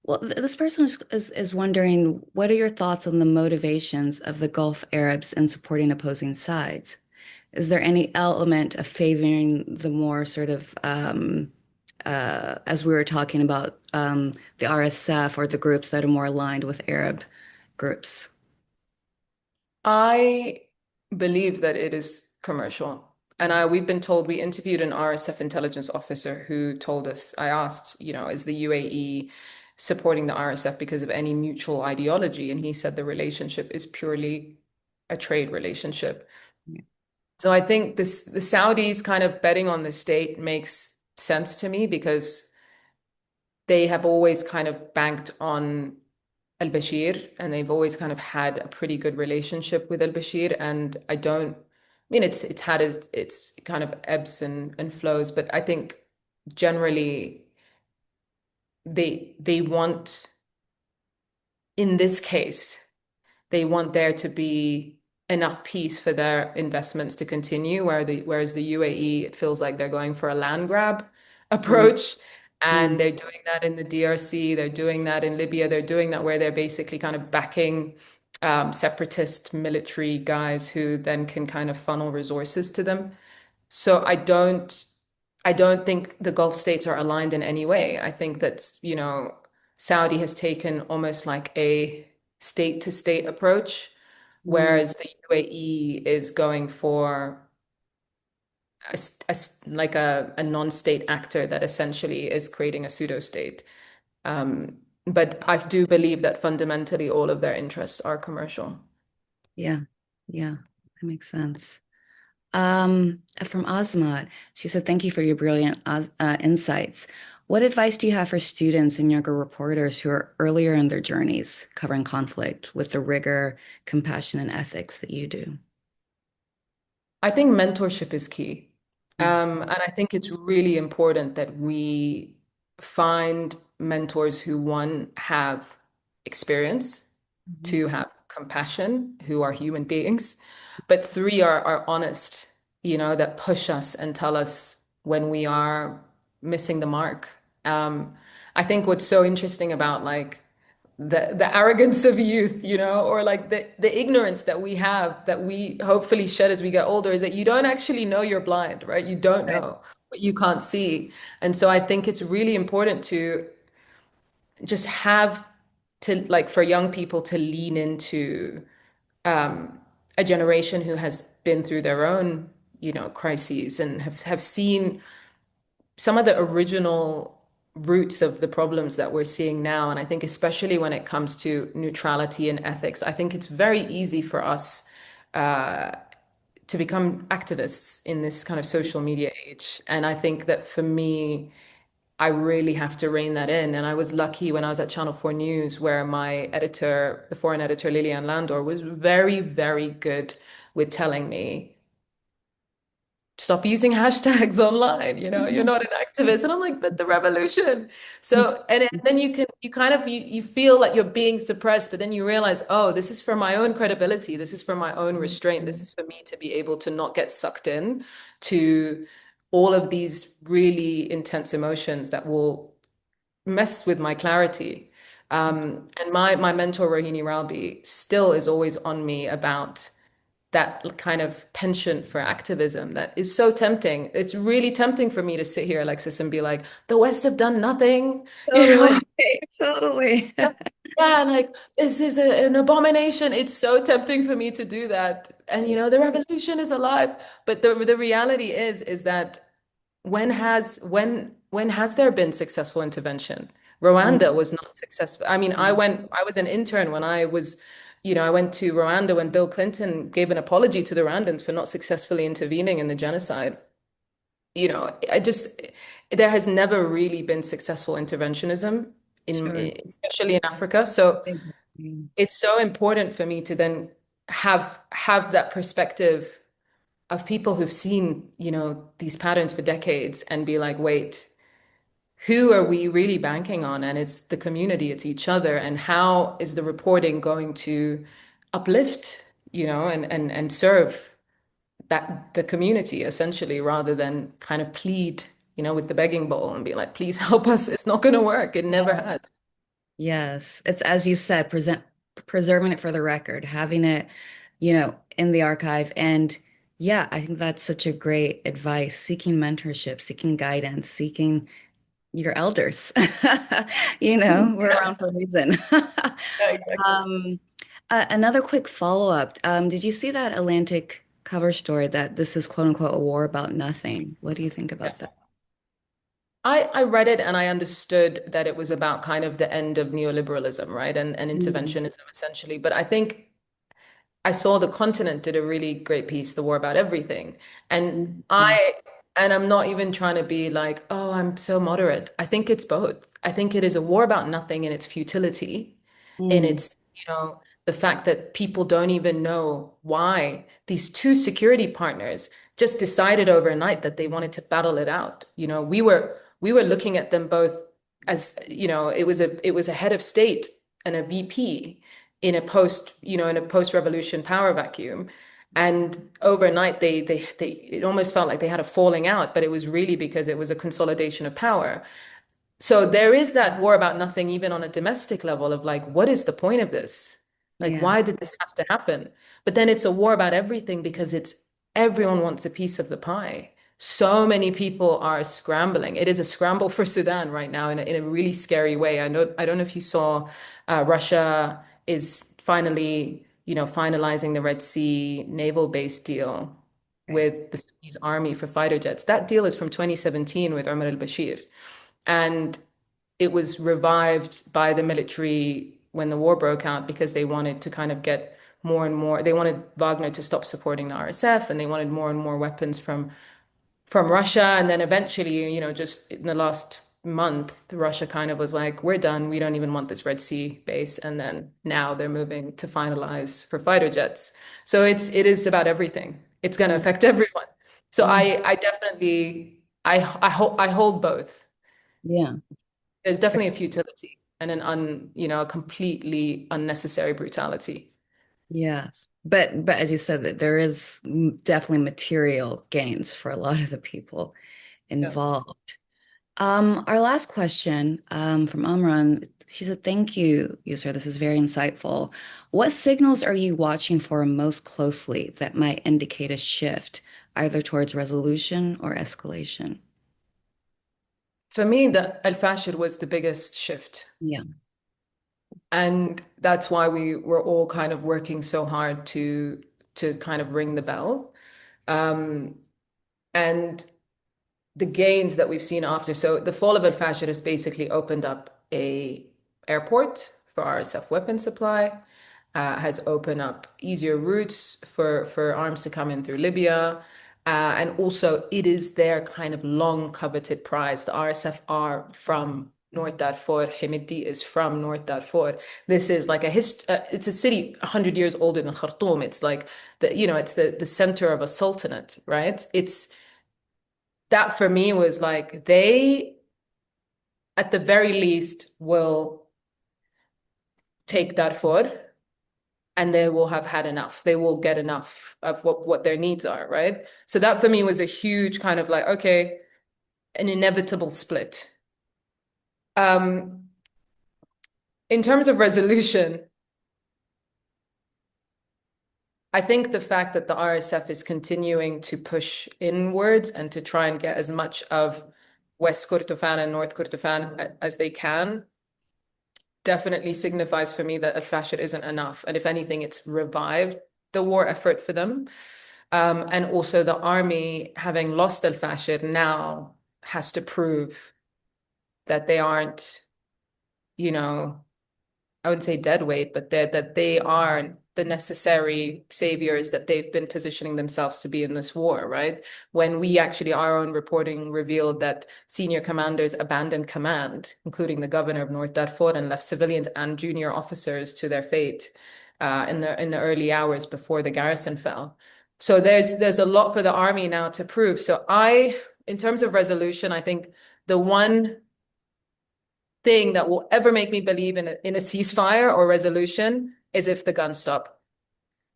Well, this person is wondering, what are your thoughts on the motivations of the Gulf Arabs in supporting opposing sides? Is there any element of favoring the more sort of, as we were talking about, the RSF or the groups that are more aligned with Arab groups? I believe that it is commercial. And we've been told, we interviewed an RSF intelligence officer who told us, I asked, is the UAE supporting the RSF because of any mutual ideology? And he said the relationship is purely a trade relationship. Yeah. So I think the Saudis kind of betting on the state makes sense to me because they have always kind of banked on Al-Bashir, and they've always kind of had a pretty good relationship with Al-Bashir. And I mean, it's had its kind of ebbs and flows, but I think generally they want, in this case, they want there to be enough peace for their investments to continue, whereas the UAE, it feels like they're going for a land grab approach. And Mm-hmm. they're doing that in the DRC, they're doing that in Libya, they're doing that where they're basically kind of backing separatist military guys who then can kind of funnel resources to them. So I don't think the Gulf states are aligned in any way. I think that, Saudi has taken almost like a state to state approach, whereas the UAE is going for like a non-state actor that essentially is creating a pseudo state. But I do believe that fundamentally all of their interests are commercial. Yeah, yeah, that makes sense. From Ozma, she said, "Thank you for your brilliant insights. What advice do you have for students and younger reporters who are earlier in their journeys covering conflict with the rigor, compassion, and ethics that you do?" I think mentorship is key. And I think it's really important that we find mentors who, one, have experience, Mhm. two, have compassion, who are human beings, but three, are honest, that push us and tell us when we are missing the mark. Um, I think what's so interesting about like the arrogance of youth, or like the ignorance that we have that we hopefully shed as we get older is that you don't actually know you're blind, right? You don't Right. know what you can't see. And so I think it's really important to just have to like for young people to lean into um, a generation who has been through their own, crises and have seen some of the original roots of the problems that we're seeing now. And I think especially when it comes to neutrality and ethics, I think it's very easy for us uh, to become activists in this kind of social media age. And I think that for me, I really have to rein that in. And I was lucky when I was at Channel 4 News, where my editor, the foreign editor, Lilian Landor, was very, very good with telling me, stop using hashtags online, you're not an activist. And I'm like, but the revolution. So, and then you kind of, you feel like you're being suppressed, but then you realize, oh, this is for my own credibility. This is for my own restraint. This is for me to be able to not get sucked in to all of these really intense emotions that will mess with my clarity. And my mentor, Rohini Ralbi, still is always on me about that kind of penchant for activism that is so tempting. It's really tempting for me to sit here, Alexis, and be like, the West have done nothing, you know? Totally, totally. Yeah, like this is an abomination. It's so tempting for me to do that. And the revolution is alive. But the reality is that when has there been successful intervention? Rwanda was not successful. I mean, I was an intern when I went to Rwanda when Bill Clinton gave an apology to the Rwandans for not successfully intervening in the genocide. I just there has never really been successful interventionism Sure. especially in Africa. So Exactly. it's so important for me to then have that perspective of people who've seen, these patterns for decades and be like, wait, who are we really banking on? And it's the community, it's each other. And how is the reporting going to uplift, and serve the community essentially, rather than kind of plead, with the begging bowl and be like, please help us. It's not going to work. It never Yeah. has. Yes, it's as you said, preserving it for the record, having it, in the archive. And yeah, I think that's such a great advice, seeking mentorship, seeking guidance, seeking your elders. We're around for a reason. Yeah, exactly. Um, another quick follow-up. Did you see that Atlantic cover story that this is quote unquote a war about nothing? What do you think about that? I read it and I understood that it was about kind of the end of neoliberalism, right? And Mm, interventionism essentially. But I think I saw The Continent did a really great piece, The War About Everything. And mm, I and I'm not even trying to be like, oh, I'm so moderate. I think it's both. I think it is a war about nothing in its futility, in mm, its, the fact that people don't even know why these two security partners just decided overnight that they wanted to battle it out. We were looking at them both as, it was a head of state and a VP in a post-revolution power vacuum. And overnight, it almost felt like they had a falling out, but it was really because it was a consolidation of power. So there is that war about nothing, even on a domestic level, of like, what is the point of this? Like, yeah, why did this have to happen? But then it's a war about everything because it's everyone wants a piece of the pie. So many people are scrambling. It is a scramble for Sudan right now in a really scary way. I don't know if you saw Russia is finally, finalizing the Red Sea naval base deal okay. with the Sudanese army for fighter jets. That deal is from 2017 with Omar al-Bashir. And it was revived by the military when the war broke out because they wanted to kind of get more and more. They wanted Wagner to stop supporting the RSF, and they wanted more and more weapons from Russia. And then eventually, just in the last month, Russia kind of was like, we're done. We don't even want this Red Sea base. And then now they're moving to finalize for fighter jets. So it is about everything. It's going to Mm, affect everyone. So mm, I definitely I hold both. yeah. There's definitely a futility and a completely unnecessary brutality. Yes. But as you said, that there is definitely material gains for a lot of the people Yeah. involved. Our last question from Amran, she said, "Thank you, Yusra. This is very insightful. What signals are you watching for most closely that might indicate a shift, either towards resolution or escalation?" For me, the Al-Fashir was the biggest shift. Yeah. And that's why we were all kind of working so hard to kind of ring the bell. Um, and the gains that we've seen after. So the fall of Al-Fashir has basically opened up a airport for RSF weapon supply, has opened up easier routes for arms to come in through Libya. And also it is their kind of long coveted prize. The RSF are from North Darfur. Hemedti is from North Darfur. This is like it's a city 100 years older than Khartoum. It's like it's the center of a sultanate, right? It's that for me was like they at the very least will take that forward and they will have had enough. They will get enough of what their needs are, right? So that for me was a huge kind of like, okay, an inevitable split. Um, in terms of resolution, I think the fact that the RSF is continuing to push inwards and to try and get as much of West Kordofan and North Kordofan as they can definitely signifies for me that al-Fashir isn't enough. And if anything, it's revived the war effort for them. And also the army, having lost al-Fashir, now has to prove that they aren't, you know, I wouldn't say dead weight, but that they are the necessary saviors that they've been positioning themselves to be in this war, right? When we actually, our own reporting revealed that senior commanders abandoned command, including the governor of North Darfur, and left civilians and junior officers to their fate in the early hours before the garrison fell. So there's a lot for the army now to prove. So in terms of resolution, I think the one thing that will ever make me believe in a ceasefire or resolution is if the guns stop.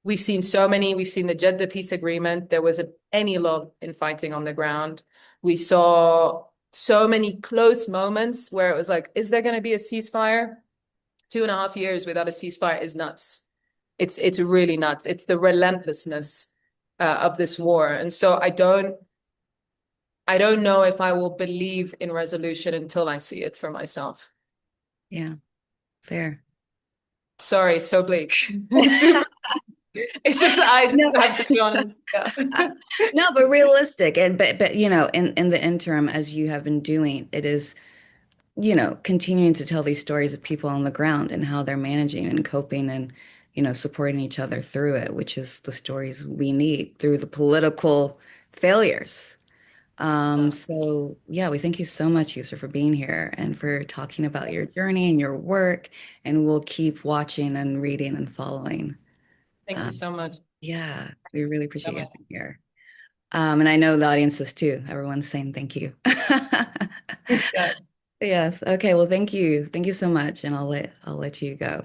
We've seen the Jeddah peace agreement. There wasn't any lull in fighting on the ground. We saw so many close moments where it was like, is there going to be a ceasefire? 2.5 years without a ceasefire is nuts. It's really nuts. It's the relentlessness of this war. And so I don't know if I will believe in resolution until I see it for myself. Yeah, fair. Sorry, so bleak. Super. It's just I No, just have to be honest. Yeah. no, but realistic. And but you know, in the interim, as you have been doing, it is, you know, continuing to tell these stories of people on the ground and how they're managing and coping and, you know, supporting each other through it, which is the stories we need through the political failures. So yeah, we thank you so much, Yusra, for being here and for talking about your journey and your work. And we'll keep watching and reading and following. Thank you Um, so much. yeah, we really So appreciate you much. having here. And I know the audiences too. Everyone's saying thank you. Thanks, guys. Yes. Okay. Well, thank you. Thank you so much. And I'll let you go.